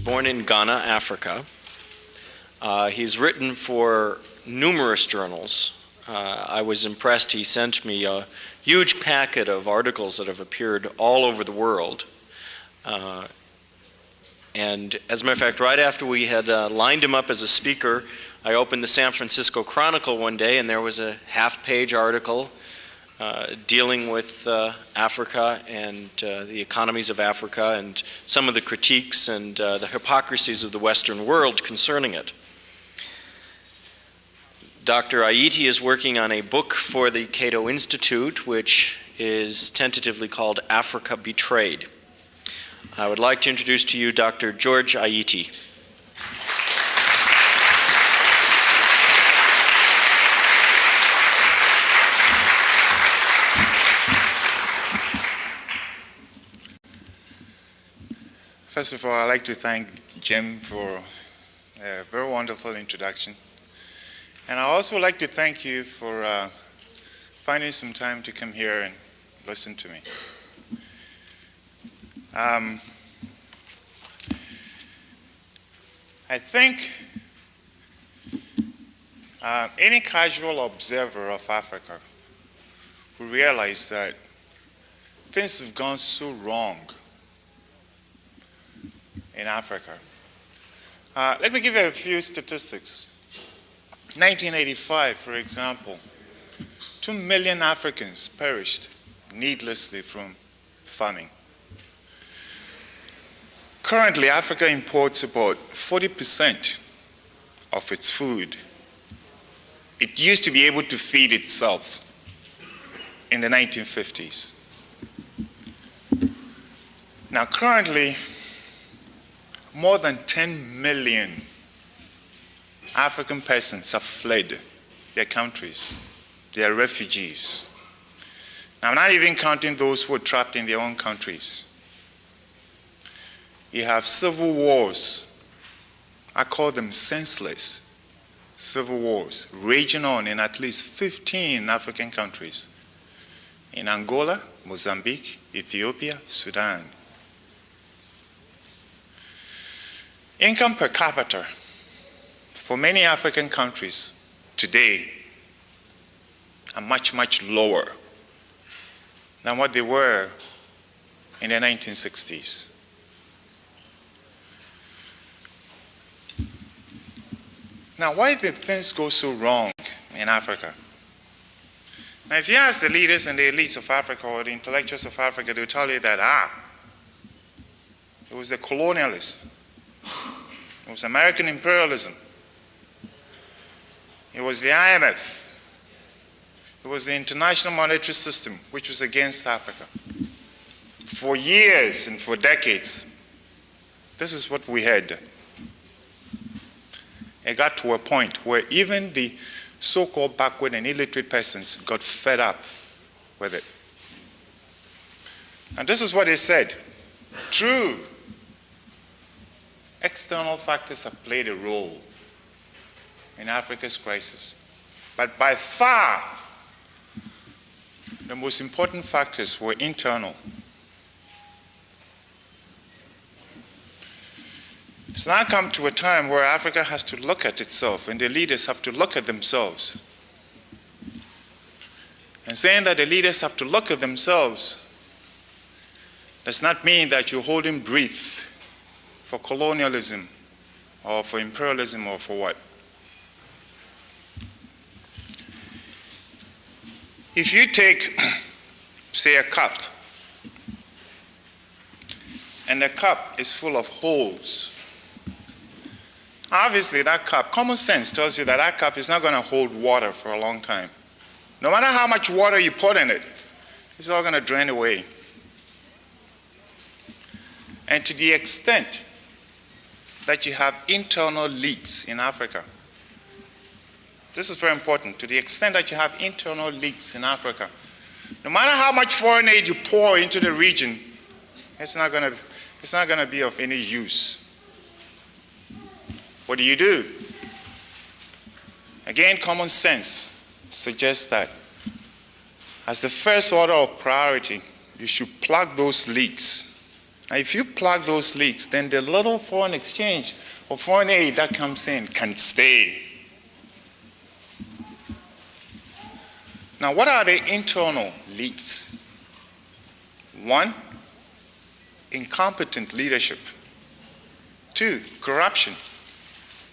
born in Ghana, Africa. He's written for numerous journals. I was impressed. He sent me a huge packet of articles that have appeared all over the world. And as a matter of fact, right after we had lined him up as a speaker, I opened the San Francisco Chronicle one day, and there was a half-page article dealing with Africa and the economies of Africa and some of the critiques and the hypocrisies of the Western world concerning it. Dr. Ayittey is working on a book for the Cato Institute, which is tentatively called Africa Betrayed. I would like to introduce to you Dr. George Ayittey. First of all, I'd like to thank Jim for a very wonderful introduction. And I'd also like to thank you for finding some time to come here and listen to me. I think any casual observer of Africa will realize that things have gone so wrong in Africa. Let me give you a few statistics. 1985, for example, 2 million Africans perished needlessly from famine. Currently, Africa imports about 40% of its food. It used to be able to feed itself in the 1950s. Now, currently, more than 10 million African peasants have fled their countries. They are refugees. Now, I'm not even counting those who are trapped in their own countries. You have civil wars. I call them senseless civil wars raging on in at least 15 African countries. In Angola, Mozambique, Ethiopia, Sudan. Income per capita for many African countries today are much, much lower than what they were in the 1960s. Now, why did things go so wrong in Africa? Now, if you ask the leaders and the elites of Africa or the intellectuals of Africa, they'll tell you that, it was the colonialists. It was American imperialism. It was the IMF. It was the International Monetary System, which was against Africa. For years and for decades, this is what we had. It got to a point where even the so-called backward and illiterate persons got fed up with it. And this is what they said. True, external factors have played a role in Africa's crisis. But by far, the most important factors were internal. It's now come to a time where Africa has to look at itself and the leaders have to look at themselves. And saying that the leaders have to look at themselves does not mean that you're holding brief for colonialism or for imperialism or for what. If you take, say, a cup, and the cup is full of holes, obviously that cup, common sense tells you that that cup is not going to hold water for a long time. No matter how much water you put in it, it's all going to drain away. And to the extent that you have internal leaks in Africa, this is very important, to the extent that you have internal leaks in Africa, no matter how much foreign aid you pour into the region, it's not going to be of any use. What do? Again, common sense suggests that as the first order of priority, you should plug those leaks Now, if you plug those leaks, then the little foreign exchange or foreign aid that comes in can stay. Now, what are the internal leaks? 1, incompetent leadership. 2, corruption.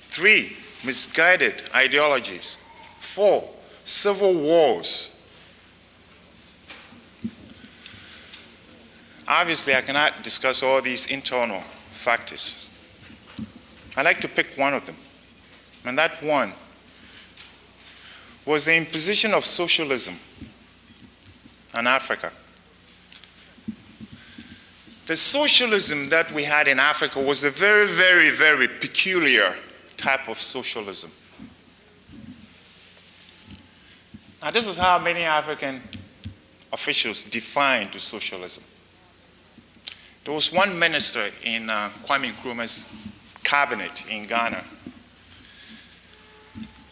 3, misguided ideologies. 4, civil wars. Obviously, I cannot discuss all these internal factors. I'd like to pick one of them. And that one was the imposition of socialism in Africa. The socialism that we had in Africa was a very, very, very peculiar type of socialism. Now, this is how many African officials defined socialism. There was one minister in Kwame Nkrumah's cabinet in Ghana.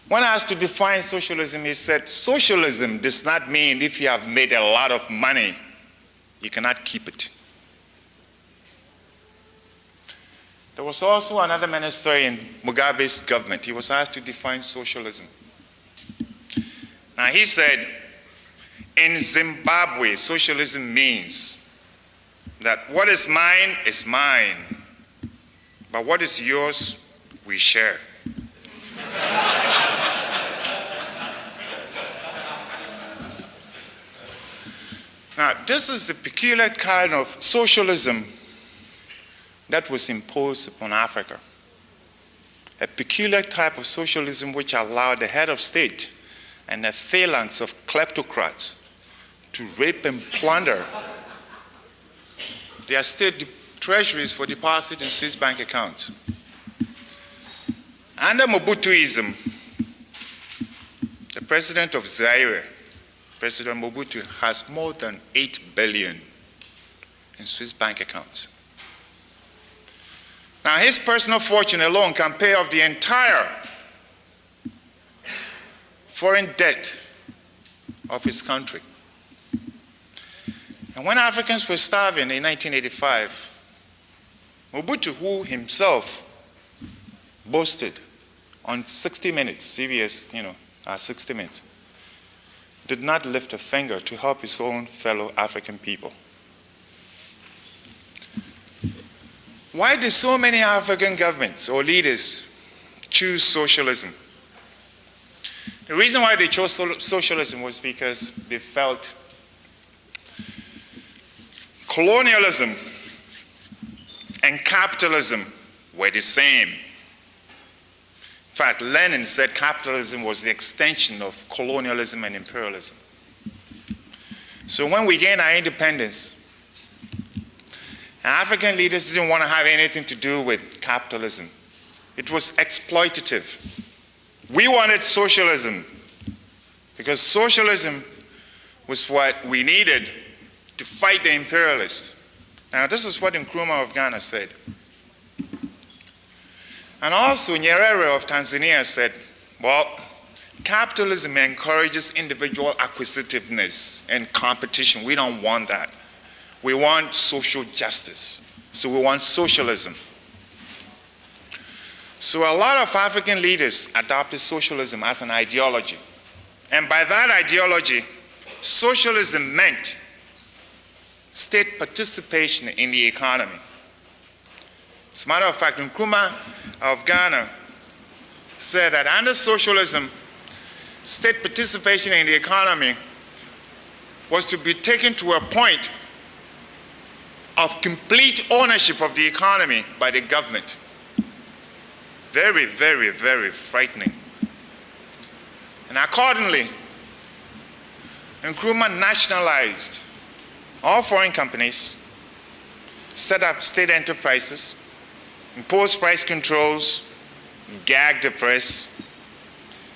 When asked to define socialism, he said, socialism does not mean if you have made a lot of money, you cannot keep it. There was also another minister in Mugabe's government. He was asked to define socialism. Now he said, in Zimbabwe, socialism means that what is mine, but what is yours, we share. Now, this is the peculiar kind of socialism that was imposed upon Africa. A peculiar type of socialism which allowed the head of state and a phalanx of kleptocrats to rape and plunder their state treasuries for deposit in Swiss bank accounts. Under Mobutuism, the president of Zaire, President Mobutu, has more than 8 billion in Swiss bank accounts. Now, his personal fortune alone can pay off the entire foreign debt of his country. And when Africans were starving in 1985, Mobutu, who himself boasted on 60 Minutes, CBS, 60 Minutes, did not lift a finger to help his own fellow African people. Why did so many African governments or leaders choose socialism? The reason why they chose socialism was because they felt colonialism and capitalism were the same. In fact, Lenin said capitalism was the extension of colonialism and imperialism. So when we gained our independence, African leaders didn't want to have anything to do with capitalism. It was exploitative. We wanted socialism because socialism was what we needed to fight the imperialists. Now, this is what Nkrumah of Ghana said. And also Nyerere of Tanzania said, well, capitalism encourages individual acquisitiveness and competition. We don't want that. We want social justice. So we want socialism. So a lot of African leaders adopted socialism as an ideology. And by that ideology, socialism meant state participation in the economy. As a matter of fact, Nkrumah of Ghana said that under socialism, state participation in the economy was to be taken to a point of complete ownership of the economy by the government. Very, very, very frightening. And accordingly, Nkrumah nationalized all foreign companies, set up state enterprises, imposed price controls, gagged the press.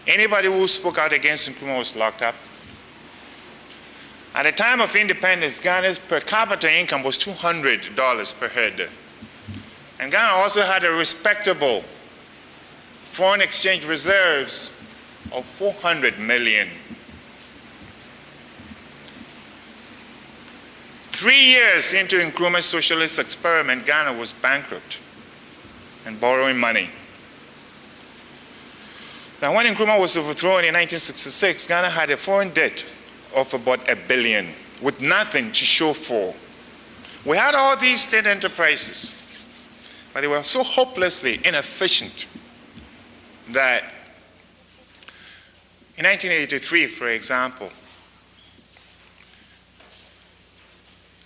Anybody who spoke out against Nkrumah was locked up. At the time of independence, Ghana's per capita income was $200 per head. And Ghana also had a respectable foreign exchange reserves of 400 million. 3 years into Nkrumah's socialist experiment, Ghana was bankrupt and borrowing money. Now, when Nkrumah was overthrown in 1966, Ghana had a foreign debt of about $1 billion with nothing to show for. We had all these state enterprises, but they were so hopelessly inefficient that in 1983, for example,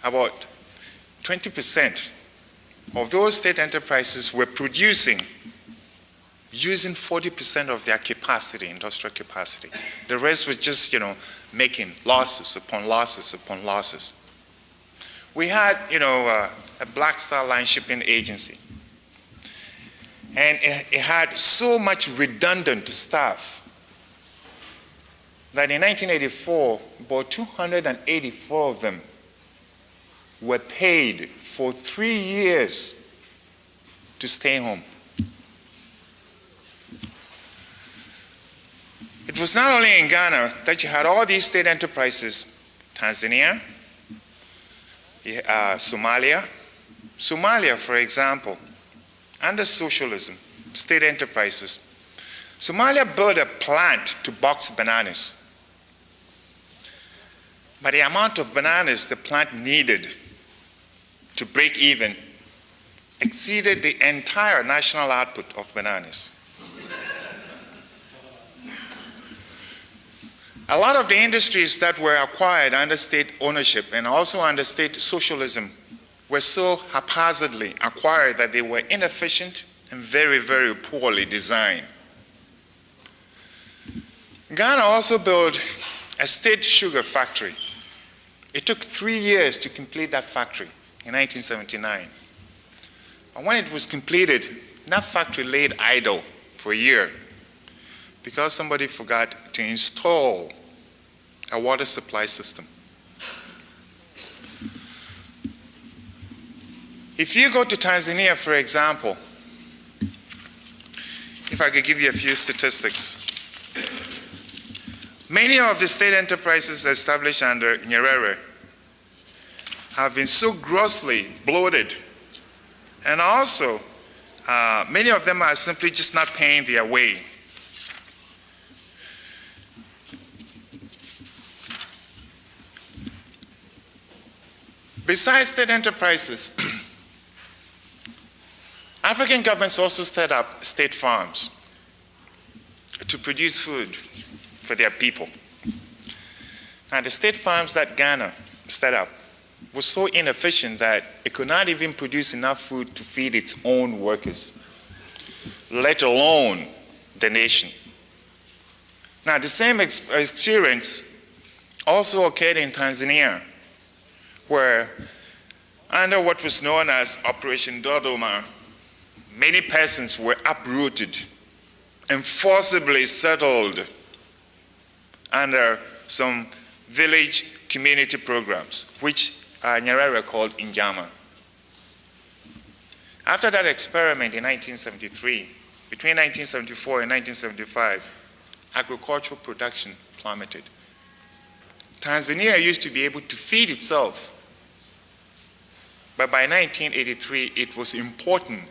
about 20% of those state enterprises were producing using 40% of their capacity, industrial capacity. The rest was just, making losses upon losses upon losses. We had, a Black Star Line shipping agency. And it had so much redundant staff that in 1984, about 284 of them were paid for 3 years to stay home. It was not only in Ghana that you had all these state enterprises, Tanzania, Somalia. Somalia, for example, under socialism, state enterprises, Somalia built a plant to box bananas. But the amount of bananas the plant needed to break even exceeded the entire national output of bananas. A lot of the industries that were acquired under state ownership and also under state socialism were so haphazardly acquired that they were inefficient and very, very poorly designed. Ghana also built a state sugar factory. It took 3 years to complete that factory in 1979. And when it was completed, that factory laid idle for a year because somebody forgot to install a water supply system. If you go to Tanzania, for example, if I could give you a few statistics, many of the state enterprises established under Nyerere have been so grossly bloated, and also many of them are simply just not paying their way. Besides state enterprises, African governments also set up state farms to produce food for their people. Now, the state farms that Ghana set up were so inefficient that it could not even produce enough food to feed its own workers, let alone the nation. Now, the same experience also occurred in Tanzania, where under what was known as Operation Dodoma, many persons were uprooted and forcibly settled under some village community programs, which Nyerere called Injama. After that experiment in 1973, between 1974 and 1975, agricultural production plummeted. Tanzania used to be able to feed itself, but by 1983, it was importing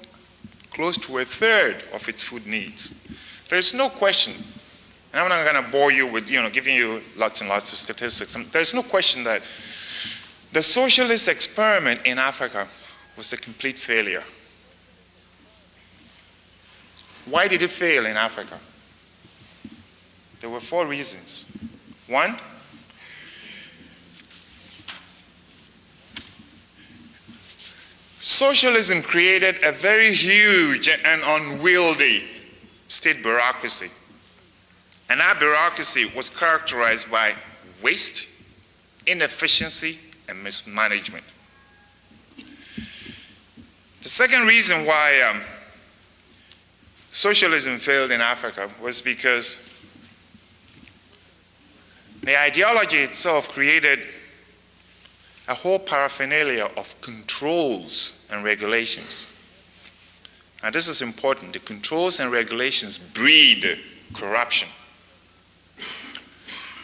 close to a third of its food needs. There's no question, and I'm not going to bore you with giving you lots and lots of statistics. There's no question that the socialist experiment in Africa was a complete failure. Why did it fail in Africa? There were 4 reasons. 1, socialism created a very huge and unwieldy state bureaucracy. And that bureaucracy was characterized by waste, inefficiency, and mismanagement. The second reason why socialism failed in Africa was because the ideology itself created a whole paraphernalia of controls and regulations. Now, this is important. The controls and regulations breed corruption.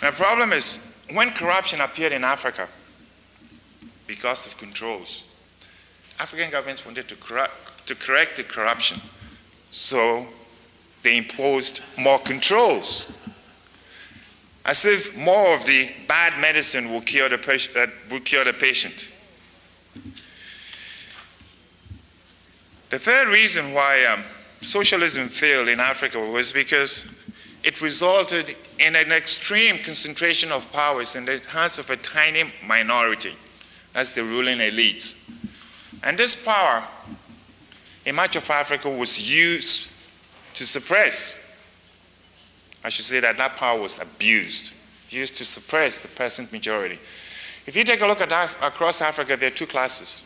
Now, the problem is, when corruption appeared in Africa, because of controls. African governments wanted to correct the corruption, so they imposed more controls, as if more of the bad medicine will cure the patient. The third reason why socialism failed in Africa was because it resulted in an extreme concentration of powers in the hands of a tiny minority. That's the ruling elites. And this power in much of Africa was used to suppress. I should say that that power was abused, used to suppress the peasant majority. If you take a look at across Africa, there are two classes.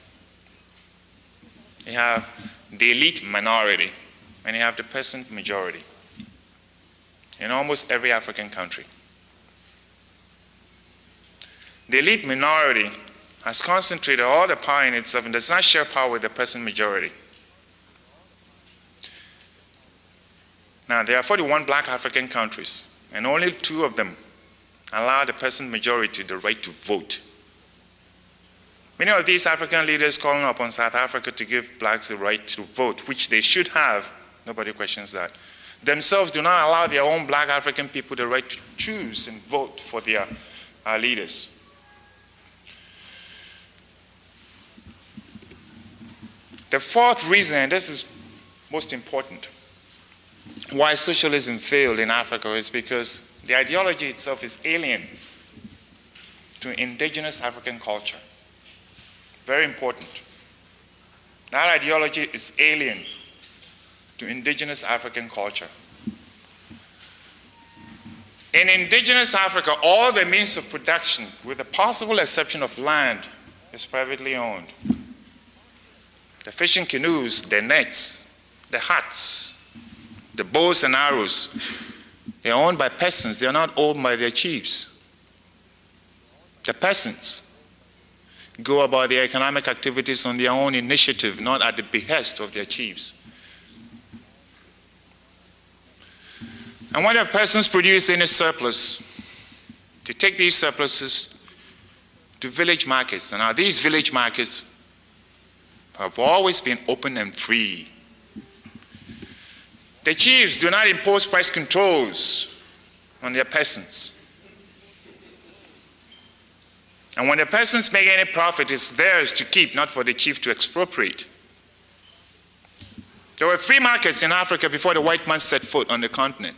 You have the elite minority, and you have the peasant majority in almost every African country. The elite minority has concentrated all the power in itself and does not share power with the peasant majority. Now, there are 41 black African countries, and only 2 of them allow the peasant majority the right to vote. Many of these African leaders calling upon South Africa to give blacks the right to vote, which they should have, nobody questions that, themselves do not allow their own black African people the right to choose and vote for their leaders. The fourth reason, and this is most important, why socialism failed in Africa is because the ideology itself is alien to indigenous African culture. Very important. That ideology is alien to indigenous African culture. In indigenous Africa, all the means of production, with the possible exception of land, is privately owned. The fishing canoes, the nets, the huts, the bows and arrows, they're owned by peasants. They're not owned by their chiefs. The peasants go about their economic activities on their own initiative, not at the behest of their chiefs. And when the peasants produce any surplus, they take these surpluses to village markets. And now these village markets have always been open and free. The chiefs do not impose price controls on their peasants. And when the peasants make any profit, it's theirs to keep, not for the chief to expropriate. There were free markets in Africa before the white man set foot on the continent.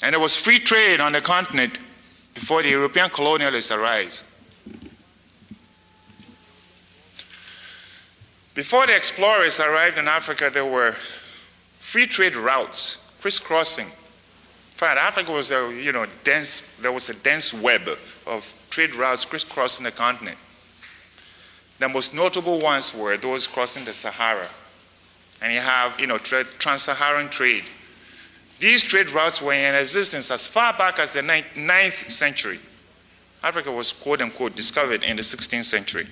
And there was free trade on the continent before the European colonialists arrived. Before the explorers arrived in Africa, there were free trade routes, crisscrossing. In fact, Africa was there was a dense web of trade routes crisscrossing the continent. The most notable ones were those crossing the Sahara. And you have, trans-Saharan trade. These trade routes were in existence as far back as the 9th century. Africa was, quote unquote, discovered in the 16th century.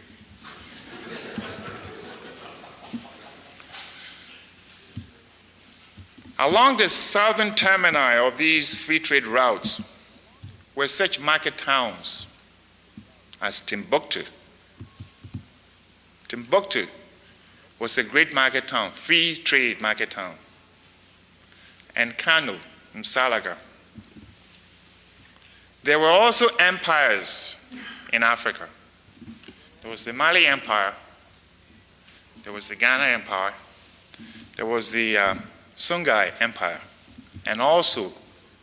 Along the southern termini of these free trade routes were such market towns as Timbuktu. Timbuktu was a great market town, free trade market town. And Kano, Msalaga. There were also empires in Africa. There was the Mali Empire, there was the Ghana Empire, there was the Songhai Empire, and also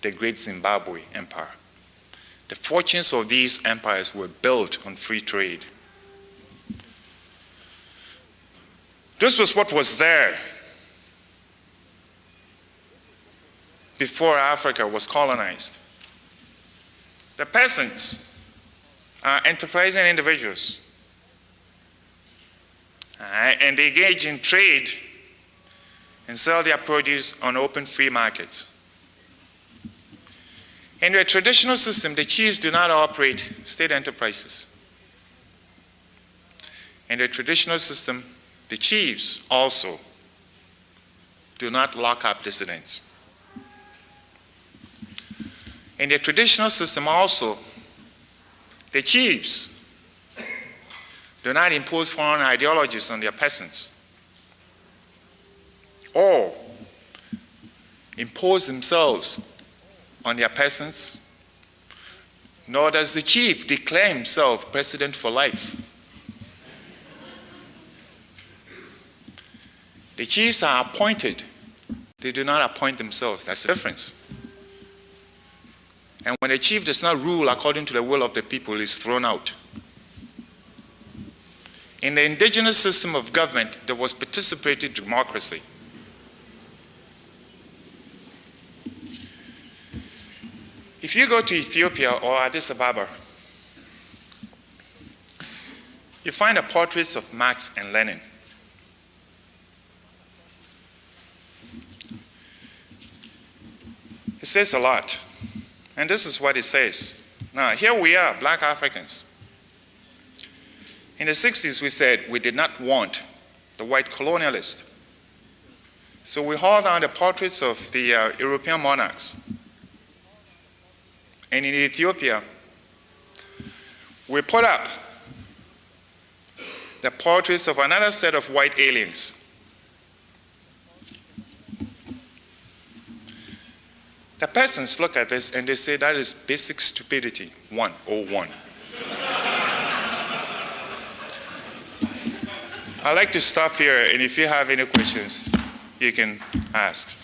the great Zimbabwe Empire. The fortunes of these empires were built on free trade. This was what was there before Africa was colonized. The peasants are enterprising individuals, and they engage in trade and sell their produce on open free markets. In the traditional system, the chiefs do not operate state enterprises. In the traditional system, the chiefs also do not lock up dissidents. In the traditional system also, The chiefs do not impose foreign ideologies on their peasants or impose themselves on their peasants, nor does the chief declare himself president for life. The chiefs are appointed. They do not appoint themselves. That's the difference. And when a chief does not rule according to the will of the people, he is thrown out. In the indigenous system of government, there was participatory democracy. If you go to Ethiopia or Addis Ababa, you find the portraits of Marx and Lenin. It says a lot. And this is what it says. Now, here we are, black Africans. In the 60s, we said we did not want the white colonialist. So we hauled down the portraits of the European monarchs. And in Ethiopia, we put up the portraits of another set of white aliens. The peasants look at this and they say that is basic stupidity, 101. I'd like to stop here, and if you have any questions, you can ask.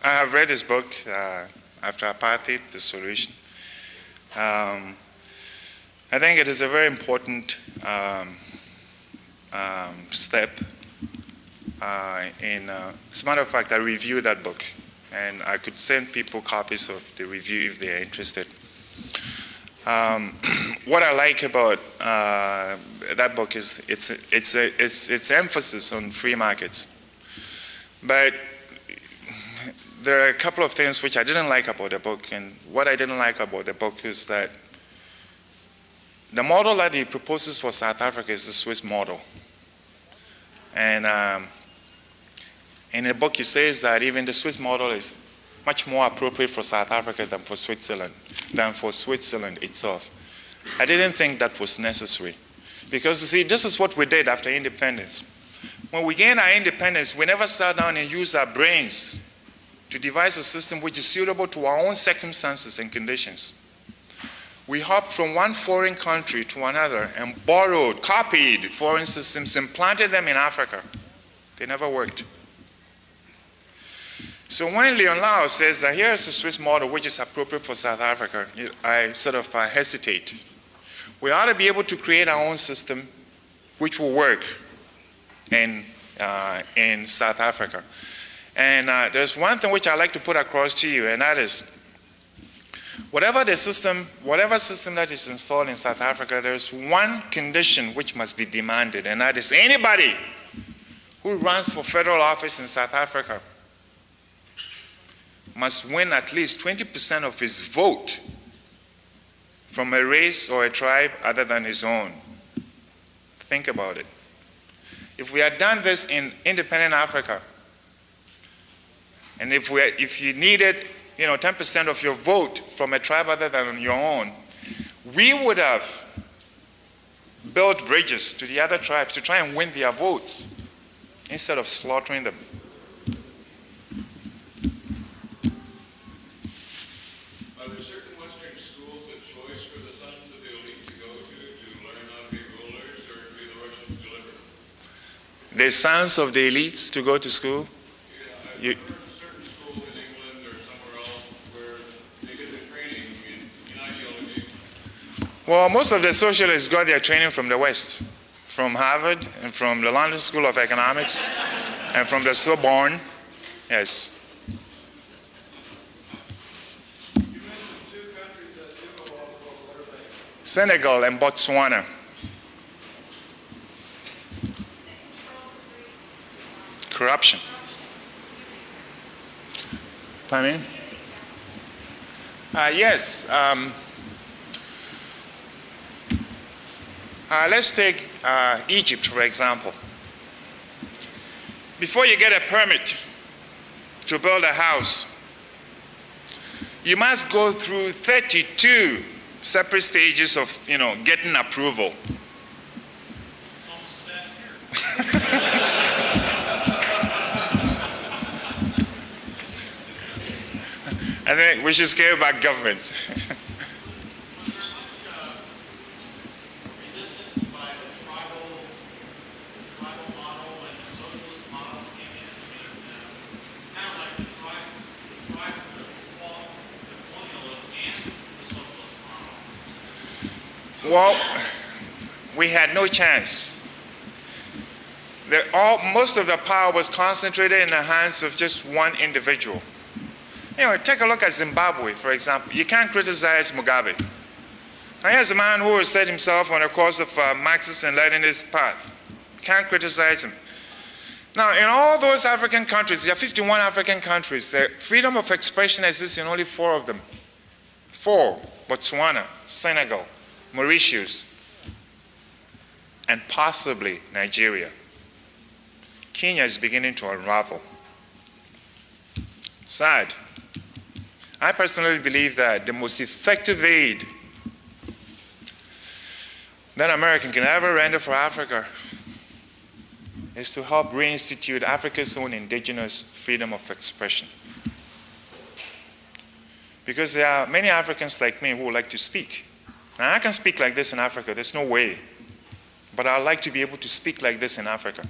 I have read his book, After Apartheid, The Solution. I think it is a very important step. As a matter of fact, I reviewed that book, and I could send people copies of the review if they are interested. What I like about that book is its emphasis on free markets. But there are a couple of things which I didn't like about the book, and what I didn't like about the book is that the model that he proposes for South Africa is the Swiss model. And in the book he says that even the Swiss model is much more appropriate for South Africa than for Switzerland itself. I didn't think that was necessary. Because you see, this is what we did after independence. When we gained our independence, we never sat down and used our brains to devise a system which is suitable to our own circumstances and conditions. We hopped from one foreign country to another and borrowed, copied foreign systems and planted them in Africa. They never worked. So when Leon Lau says that here's the Swiss model which is appropriate for South Africa, I sort of hesitate. We ought to be able to create our own system which will work in South Africa. And there's one thing which I'd like to put across to you, and that is, whatever system that is installed in South Africa, there's one condition which must be demanded, and that is anybody who runs for federal office in South Africa must win at least 20% of his vote from a race or a tribe other than his own. Think about it. If we had done this in independent Africa, and if you needed 10% of your vote from a tribe other than your own, we would have built bridges to the other tribes to try and win their votes instead of slaughtering them. Are there certain Western schools of choice for the sons of the elite to go to learn how to be rulers, or do the Russians deliver? The sons of the elites to go to school? Yeah, certain schools in England or somewhere else where they get their training in ideology. Well, most of the socialists got their training from the West, from Harvard and from the London School of Economics and from the Sorbonne. Yes. You mentioned two countries that do go off. What are they? Senegal and Botswana. Corruption. Pardon me? Yes. Let's take Egypt, for example. Before you get a permit to build a house, you must go through 32 separate stages of, getting approval. I think we should scale back governments. Well, we had no chance. Most of the power was concentrated in the hands of just one individual. Take a look at Zimbabwe, for example. You can't criticize Mugabe. Now, here's a man who has set himself on a course of Marxist and Leninist path. Can't criticize him. Now, in all those African countries, there are 51 African countries, the freedom of expression exists in only 4 of them. 4: Botswana, Senegal, Mauritius, and possibly Nigeria. Kenya is beginning to unravel. Sad. I personally believe that the most effective aid that America can ever render for Africa is to help reinstitute Africa's own indigenous freedom of expression. Because there are many Africans like me who would like to speak. Now, I can speak like this in Africa, there's no way. But I'd like to be able to speak like this in Africa. Are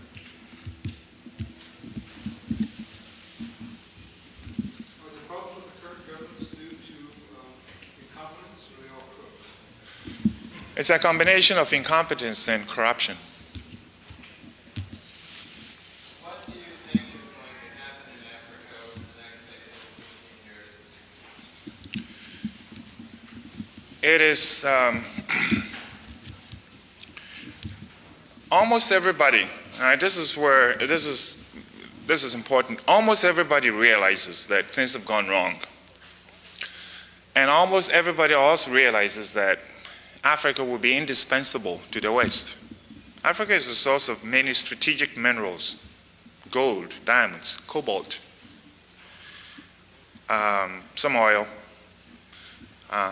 the problems of the current governments due to incompetence, or are they all corrupt? It's a combination of incompetence and corruption. What do you think is going to happen in Africa over the next, say, 15 years? It is almost everybody. This is important. Almost everybody realizes that things have gone wrong, and almost everybody also realizes that Africa will be indispensable to the West. Africa is the source of many strategic minerals: gold, diamonds, cobalt, some oil,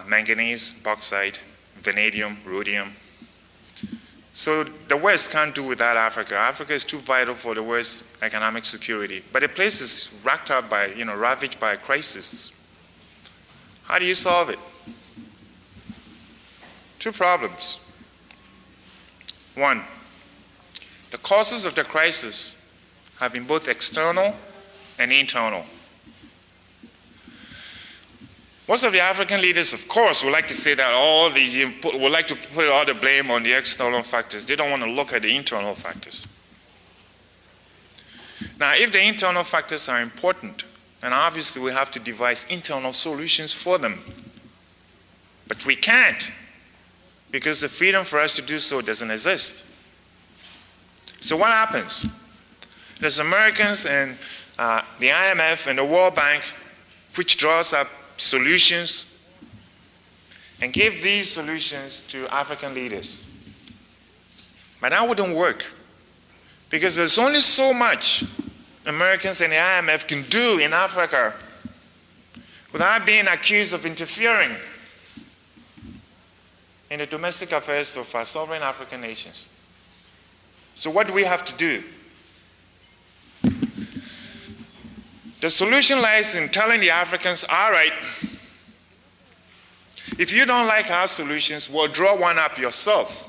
manganese, bauxite, vanadium, rhodium. So the West can't do without Africa. Africa is too vital for the West's economic security. But the place is racked up by, ravaged by a crisis. How do you solve it? 2 problems. 1, the causes of the crisis have been both external and internal. Most of the African leaders, of course, would like to say that would like to put all the blame on the external factors. They don't want to look at the internal factors. Now, if the internal factors are important, then obviously we have to devise internal solutions for them. But we can't, because the freedom for us to do so doesn't exist. So what happens? There's Americans and the IMF and the World Bank, which draws up solutions and give these solutions to African leaders. But that wouldn't work, because there's only so much Americans and the IMF can do in Africa without being accused of interfering in the domestic affairs of our sovereign African nations. So what do we have to do? The solution lies in telling the Africans, all right, if you don't like our solutions, well, draw one up yourself.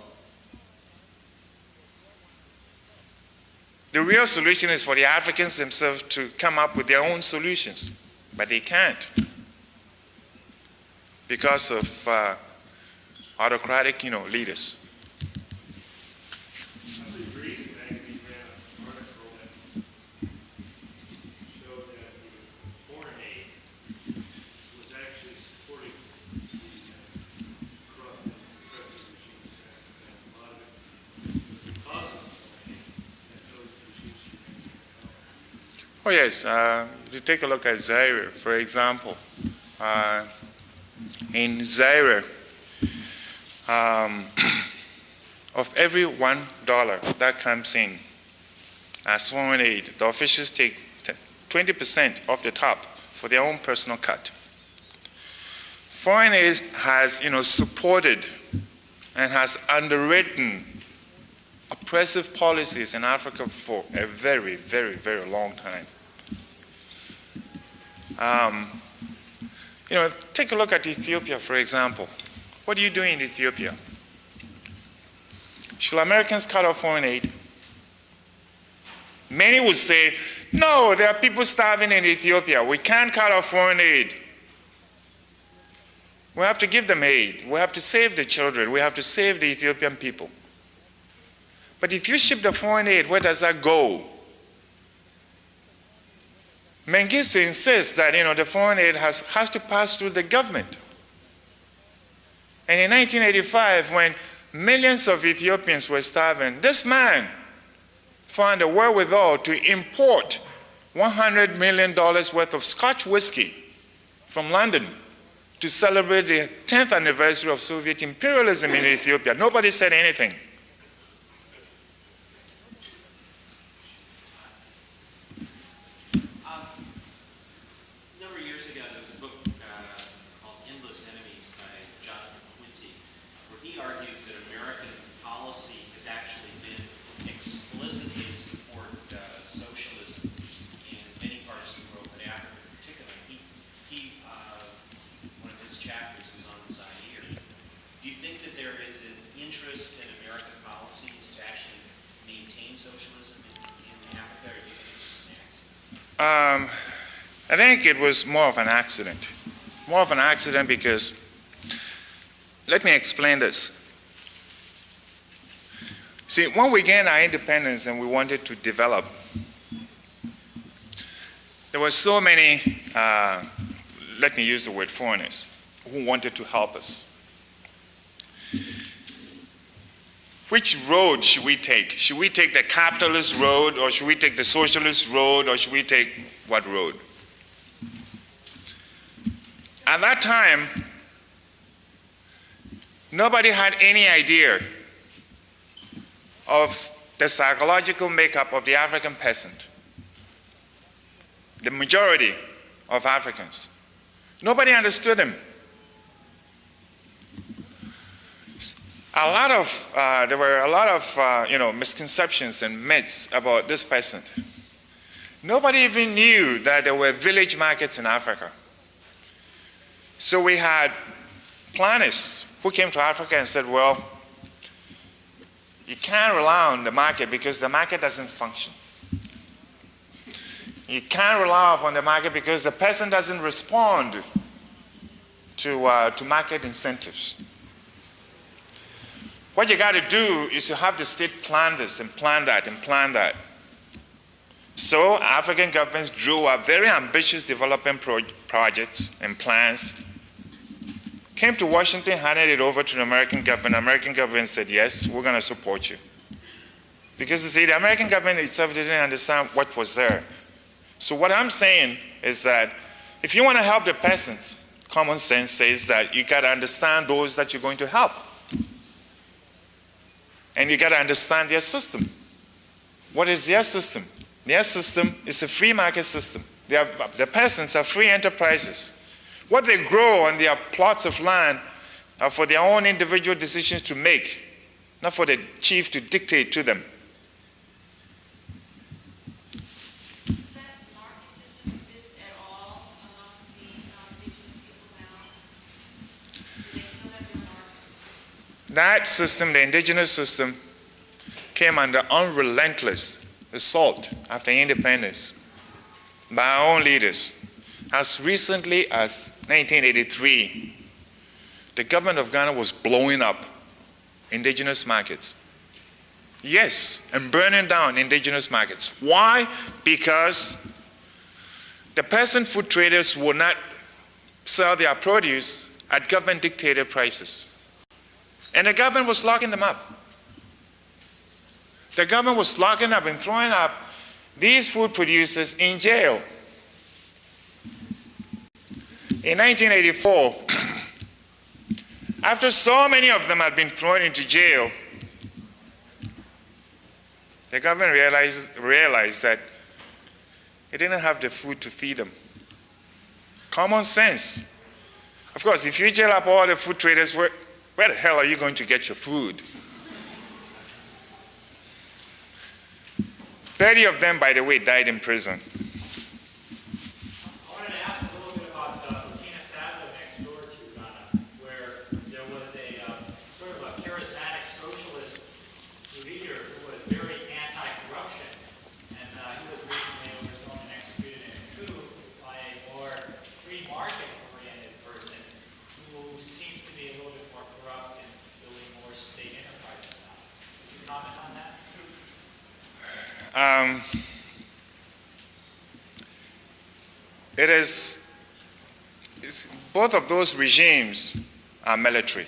The real solution is for the Africans themselves to come up with their own solutions, but they can't because of autocratic, leaders. Oh yes, you take a look at Zaire, for example. in Zaire, of every $1 that comes in as foreign aid, the officials take 20% off the top for their own personal cut. Foreign aid has, supported and has underwritten oppressive policies in Africa for a very, very, very long time. Take a look at Ethiopia, for example. What do you do in Ethiopia? Should Americans cut off foreign aid? Many would say, no, there are people starving in Ethiopia. We can't cut off foreign aid. We have to give them aid. We have to save the children. We have to save the Ethiopian people. But if you ship the foreign aid, where does that go? Mengistu insists that the foreign aid has to pass through the government. And in 1985, when millions of Ethiopians were starving, this man found the wherewithal to import $100 million worth of Scotch whiskey from London to celebrate the 10th anniversary of Soviet imperialism in Ethiopia. Nobody said anything. I think it was more of an accident. More of an accident because, let me explain this. See, when we gained our independence and we wanted to develop, there were so many, let me use the word foreigners, who wanted to help us. Which road should we take? Should we take the capitalist road, or should we take the socialist road, or should we take what road? At that time, nobody had any idea of the psychological makeup of the African peasant, the majority of Africans. Nobody understood them. There were a lot of misconceptions and myths about this peasant. Nobody even knew that there were village markets in Africa. So we had planners who came to Africa and said, well, you can't rely on the market because the market doesn't function. You can't rely upon the market because the peasant doesn't respond to market incentives. What you got to do is to have the state plan this and plan that and plan that. So African governments drew up very ambitious development projects and plans, came to Washington, handed it over to the American government. The American government said, yes, we're going to support you. Because you see, the American government itself didn't understand what was there. So what I'm saying is that if you want to help the peasants, common sense says that you got to understand those that you're going to help. And you got to understand their system. What is their system? Their system is a free market system. The peasants are free enterprises. What they grow on their plots of land are for their own individual decisions to make, not for the chief to dictate to them. Does that market system exist at all among the indigenous people now? Do they still have their market? That system, the indigenous system, came under unrelentless assault after independence by our own leaders. As recently as 1983, the government of Ghana was blowing up indigenous markets. Yes, and burning down indigenous markets. Why? Because the peasant food traders would not sell their produce at government-dictated prices. And the government was locking them up. The government was locking up and throwing up these food producers in jail. In 1984, After so many of them had been thrown into jail, the government realized that it didn't have the food to feed them. Common sense. Of course, if you jail up all the food traders, where the hell are you going to get your food? 30 of them, by the way, died in prison. I wanted to ask a little bit about Burkina Faso next door to Ghana, where there was a sort of a charismatic socialist leader who was very anti-corruption, and he was recently overthrown and executed in a coup by a more free market-oriented person who seems to be a little bit more corrupt and building more state enterprises now. Could you comment on that? Both of those regimes are military.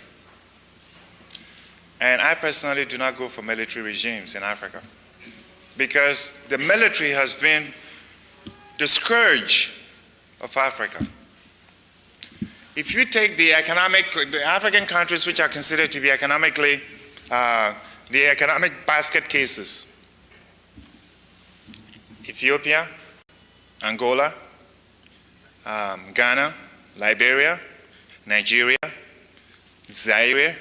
And I personally do not go for military regimes in Africa, because the military has been the scourge of Africa. If you take the African countries which are considered to be economically, the economic basket cases, Ethiopia, Angola, Ghana, Liberia, Nigeria, Zaire,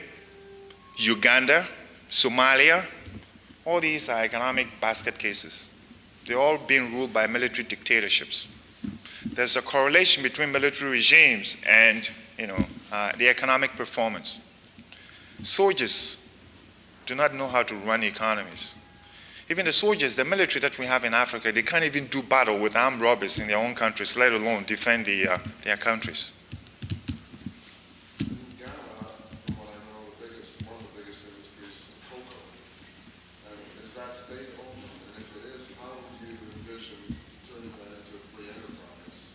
Uganda, Somalia, all these are economic basket cases. They're all being ruled by military dictatorships. There's a correlation between military regimes and, the economic performance. Soldiers do not know how to run economies. Even the soldiers, the military that we have in Africa, they can't even do battle with armed robbers in their own countries, let alone defend their countries. In Ghana, from what I know, one of the biggest industries is cocoa. And is that state-owned? And if it is, how would you envision turning that into a free enterprise?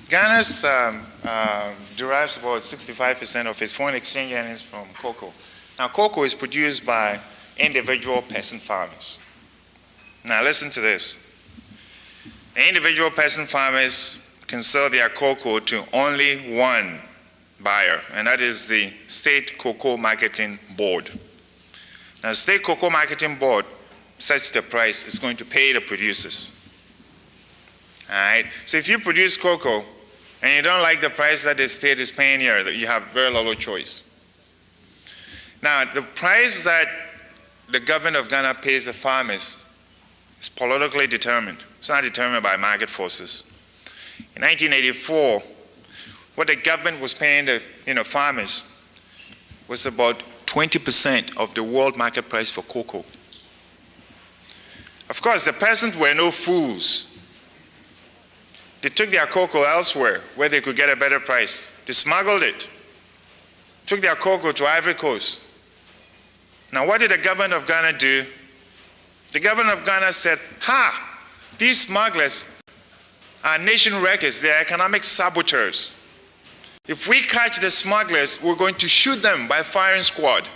Ghana's derives about 65% of its foreign exchange earnings from cocoa. Now, cocoa is produced by individual peasant farmers. Now, listen to this. The individual peasant farmers can sell their cocoa to only one buyer, and that is the State Cocoa Marketing Board. Now, the State Cocoa Marketing Board sets the price it's going to pay the producers. All right? So if you produce cocoa and you don't like the price that the state is paying you have very little choice. Now, the price that the government of Ghana pays the farmers is politically determined. It's not determined by market forces. In 1984, what the government was paying the farmers was about 20% of the world market price for cocoa. Of course, the peasants were no fools. They took their cocoa elsewhere where they could get a better price. They smuggled it, took their cocoa to Ivory Coast. Now, what did the government of Ghana do? The government of Ghana said, these smugglers are nation wreckers. They are economic saboteurs. If we catch the smugglers, we're going to shoot them by firing squad.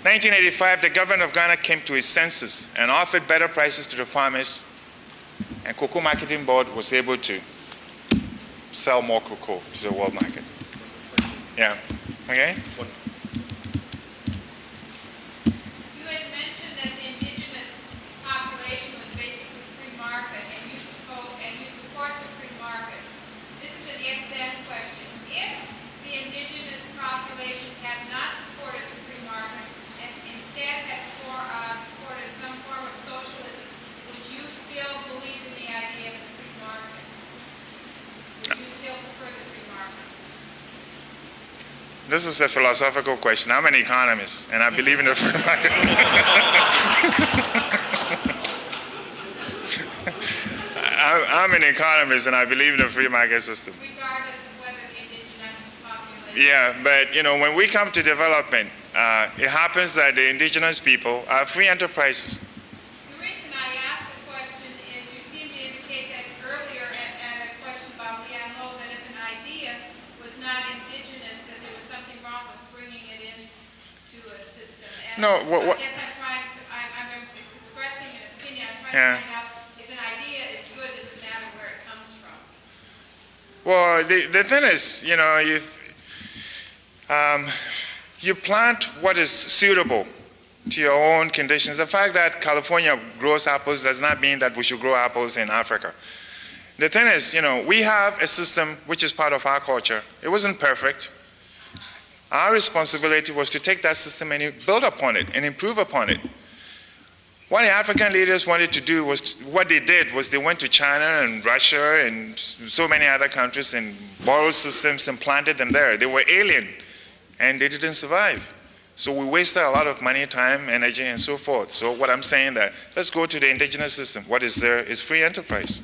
1985, the government of Ghana came to its senses and offered better prices to the farmers, and Cocoa Marketing Board was able to sell more cocoa to the world market. Yeah. Okay? You had mentioned that the indigenous population was basically free market, and you support the free market. This is a yes-then question. If the indigenous population had not supported the free market and instead had supported some form of socialism, would you still believe in the idea of the free market? Would you still prefer the free market? This is a philosophical question. I'm an economist, and I believe in the free market. I'm an economist, and I believe in the free market system. Regardless of whether the indigenous population... Yeah, but when we come to development, it happens that the indigenous people are free enterprises. The reason I asked the question is you seem to indicate that earlier at a question about Liano that if an idea was not indigenous, that there was something wrong with bringing it into a system. And No, I guess I'm expressing an opinion. I'm trying to find out if an idea is good, does it matter where it comes from? Well, the thing is, you know, you plant what is suitable to your own conditions. The fact that California grows apples does not mean that we should grow apples in Africa. The thing is, you know, we have a system which is part of our culture. It wasn't perfect. Our responsibility was to take that system and build upon it and improve upon it. What the African leaders wanted to do was, what they did was they went to China and Russia and so many other countries and borrowed systems and planted them there. They were alien and they didn't survive. So we wasted a lot of money, time, energy, and so forth. So what I'm saying that, let's go to the indigenous system. What is there is free enterprise.